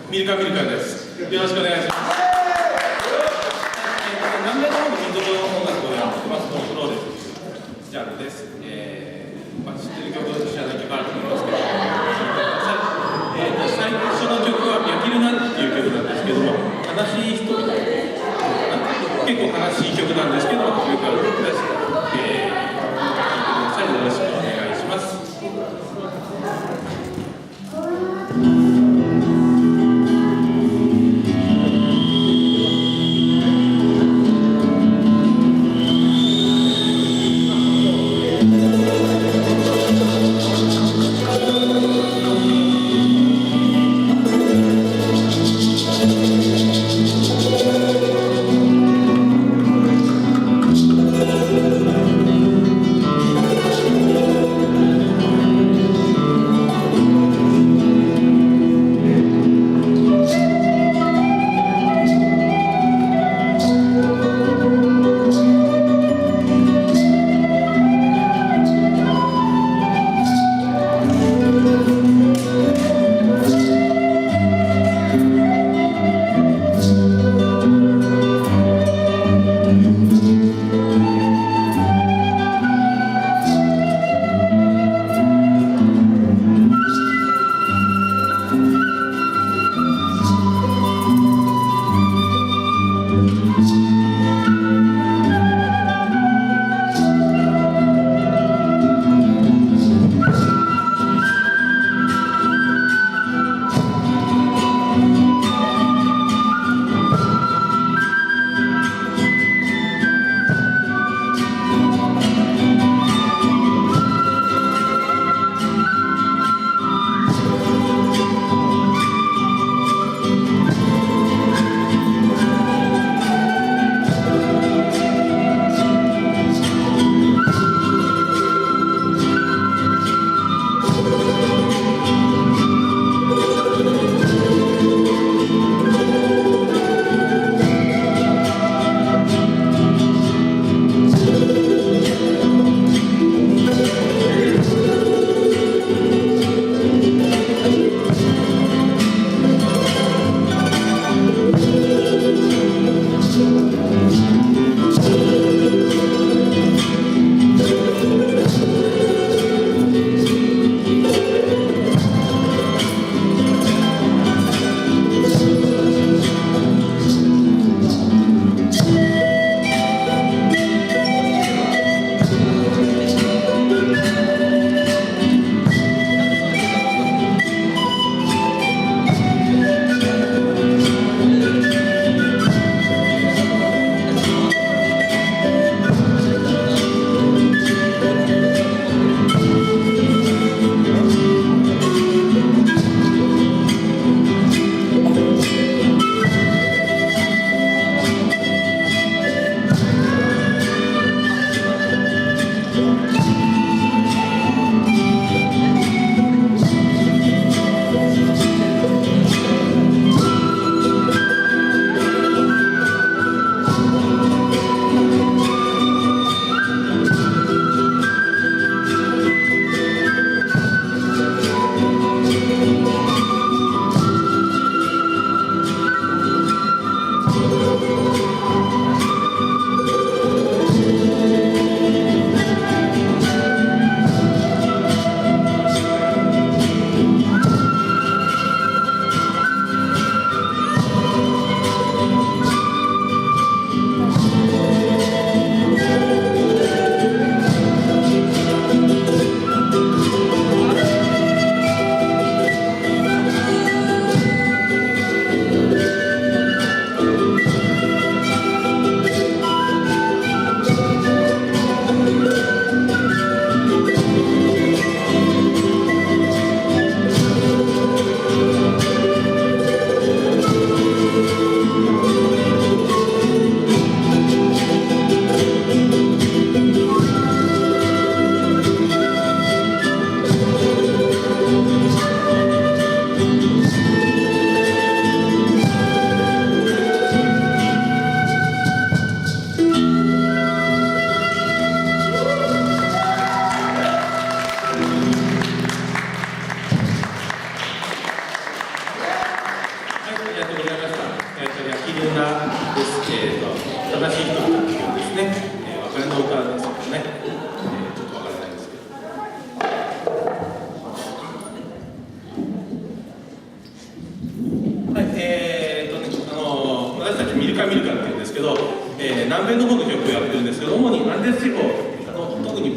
ミルカです。よろしくお願いします。南米の方の民族音楽をやってますのフローレというジャンルです。知ってる曲、知らない曲あると思いますけど、最初の曲は「ミャキルナ」っていう曲なんですけども、悲しい人みたいな、結構悲しい曲なんですけど、これからです。よろしくお願いします。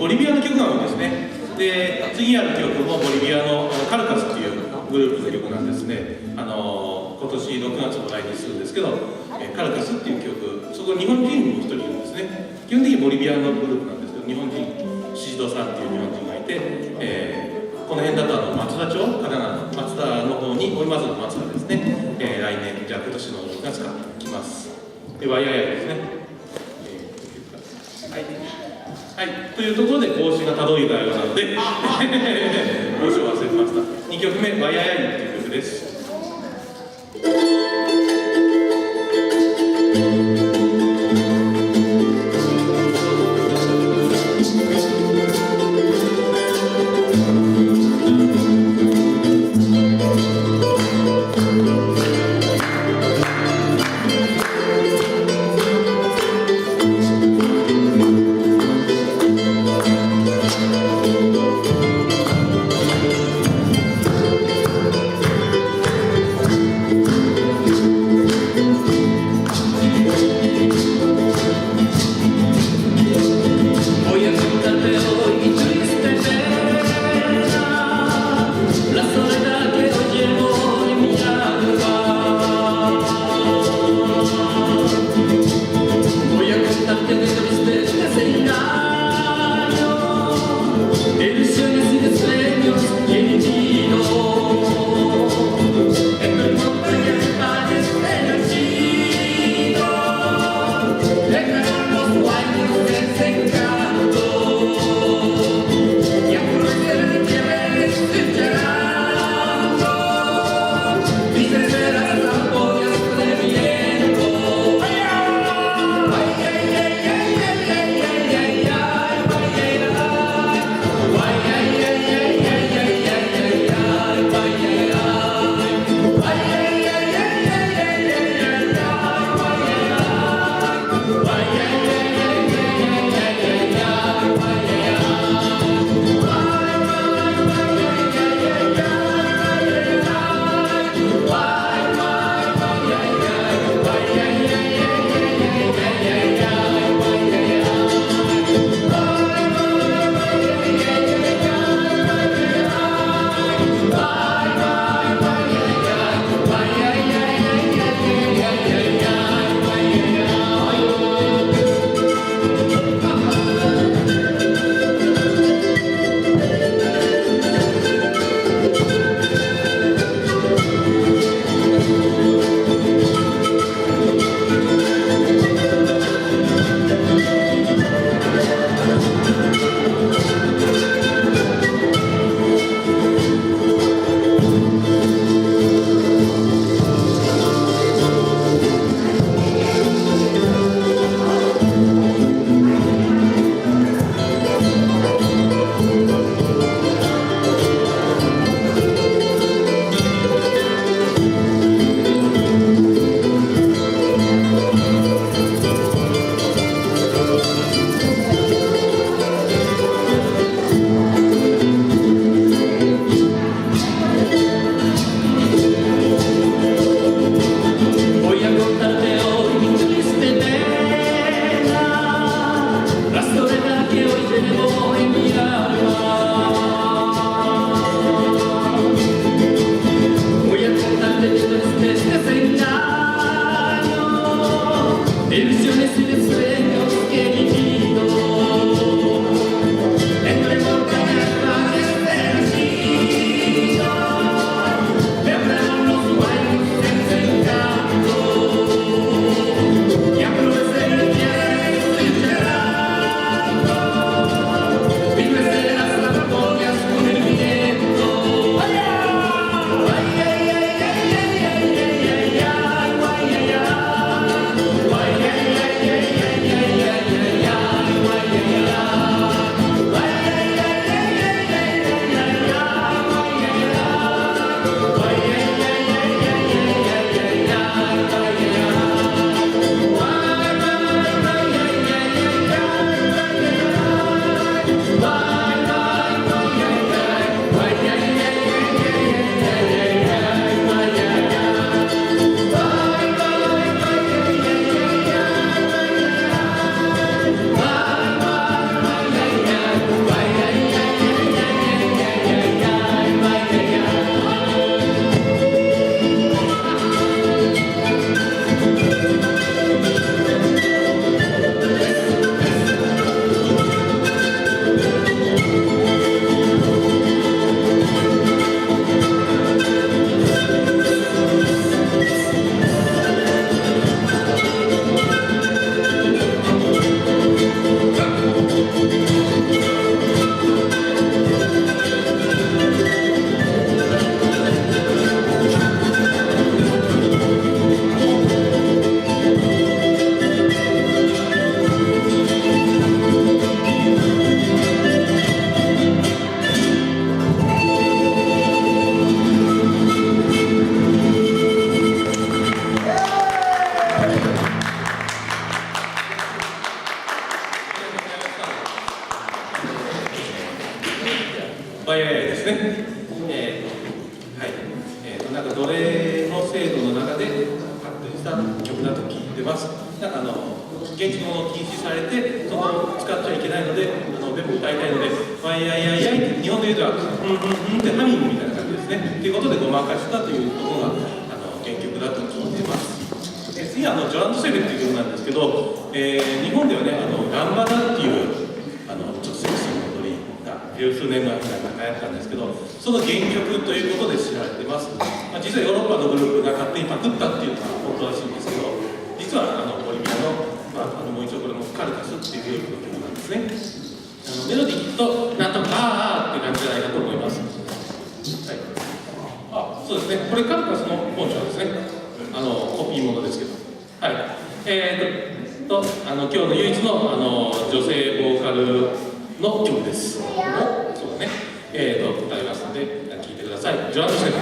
ボリビアの曲が多いですね。で、次やる曲もボリビアのカルカスっていうグループの曲なんですね。今年6月も来日するんですけど、カルカスっていう曲、そこ日本人も一人いるんですね。基本的にボリビアのグループなんですけど、日本人、宍戸さんっていう日本人がいて、この辺だと松田町、神奈川の松田の方に、大井松の松田ですね、来年、じゃあ今年の6月から来ます。で、ワイヤーですね。はい、というところで帽子がたどいたようなので帽子を忘れてました。2曲目「わややい」という曲です。ワイヤイですね。はい。なんか奴隷の制度の中で発展した曲だと聞いてます。なんか現地語を禁止されて、そこを使っちゃいけないので、でも歌いたいので、ワイヤイヤイヤイって日本で言うと、ってハミングみたいな感じですね。ということでごまかしたというところが原曲だと聞いてます。次はジョランド・セベっていう曲なんですけど、日本ではね、ランバダっていうちょっとセクシーな踊りが十数年前に流行ったんですけど、その原曲ということで知られてます。実はヨーロッパのグループが勝手にパクったっていうのは本当らしいんですけど、実はボリビアの、もう一度これもカルカスっていうグループの曲なんですね。メロディーとなんとかって感じじゃないかと思います。はい、そうですね、これカルカスの本社ですね。コピーものですけど。はい。今日の唯一の女性ボーカルの曲です。そうだね。歌いますので聴いてください。ジョランド・セベ。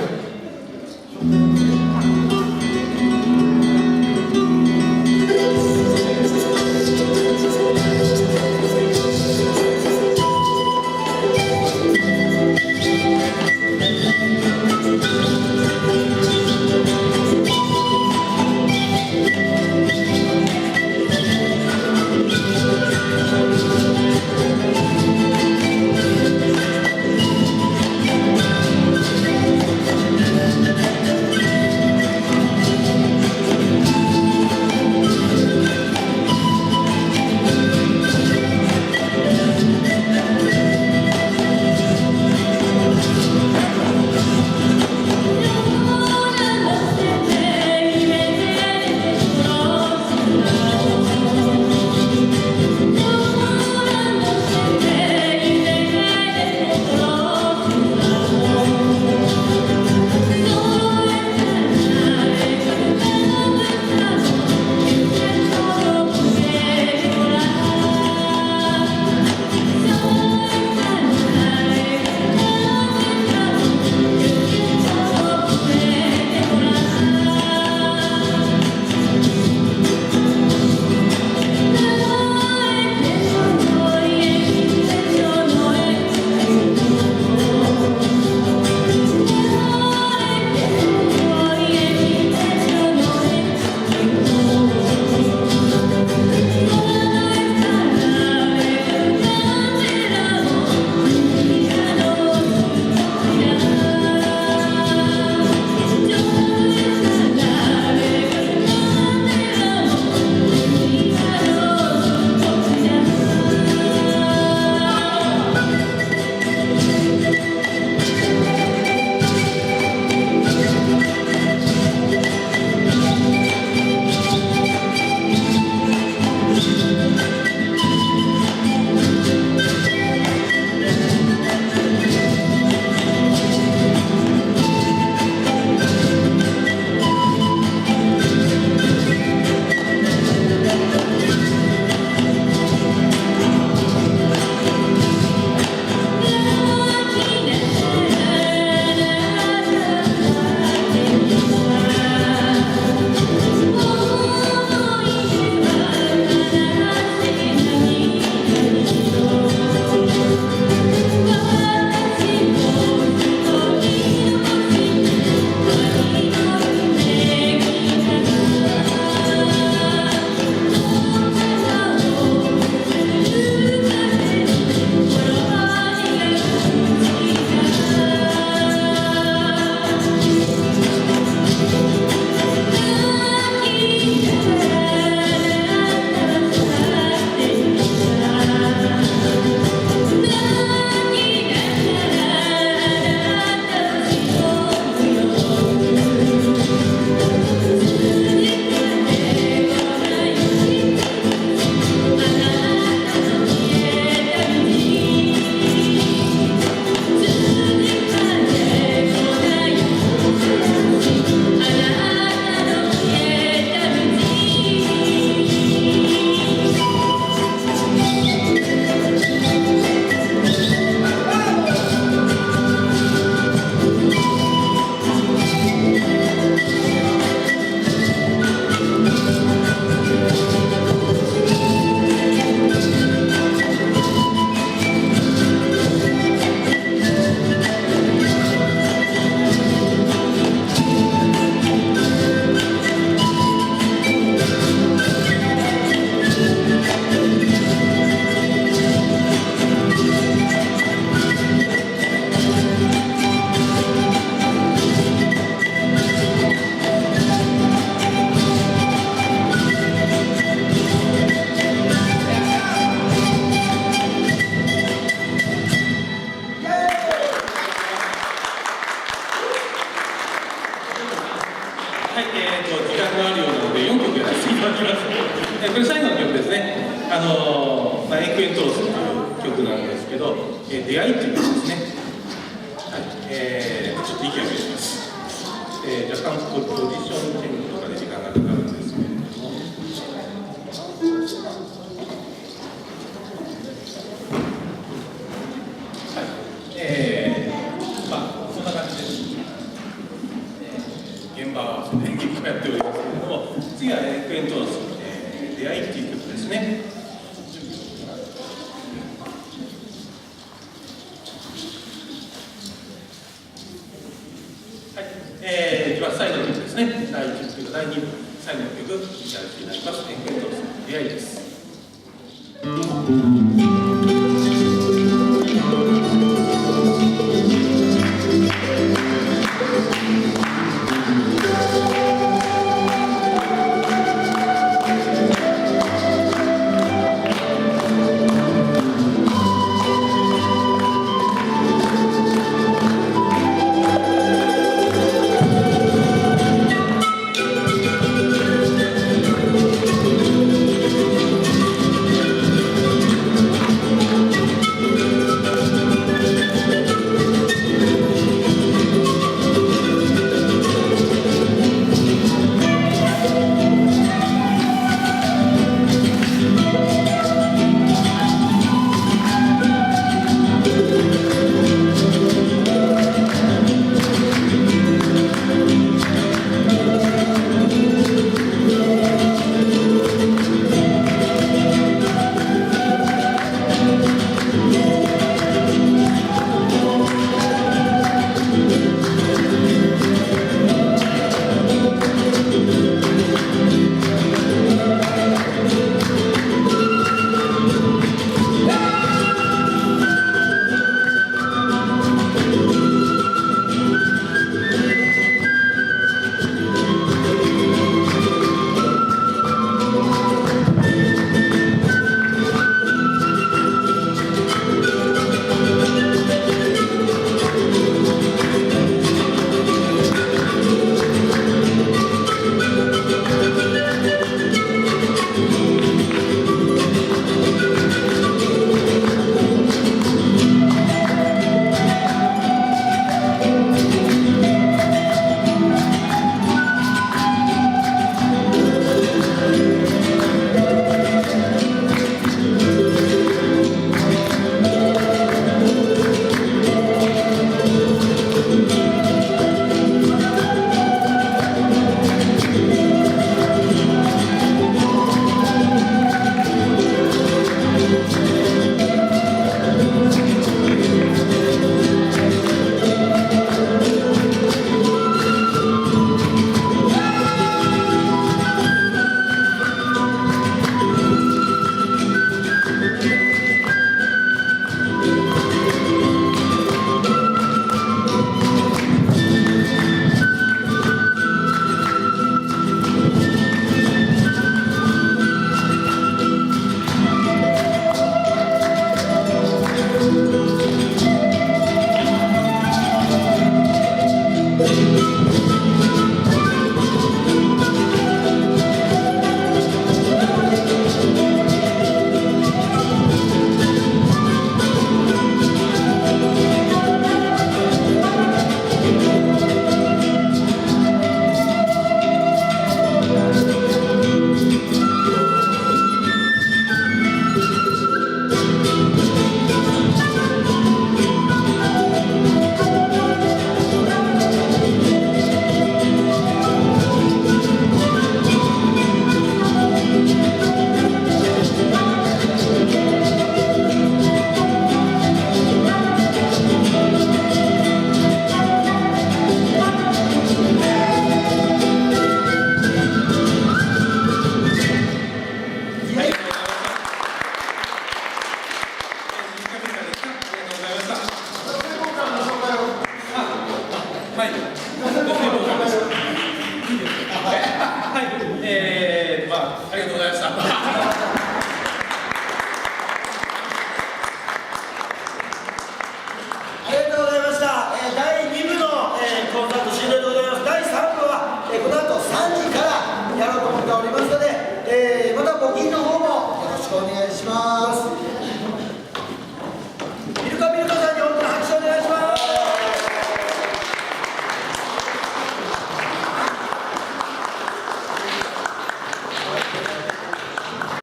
ど、出会いっていう曲ですね。はい、ちょっと息を上げします。若干ポジションチェンジとかで時間がかかるんですけれども、はい、こんな感じです。現場合わせで結構やっておりますけれども、次はクエントロス、出会いっていう曲ですね。では最後の曲ですね。第1部というか第2部、最後の曲、いただきになります。クエントロス、出会いです。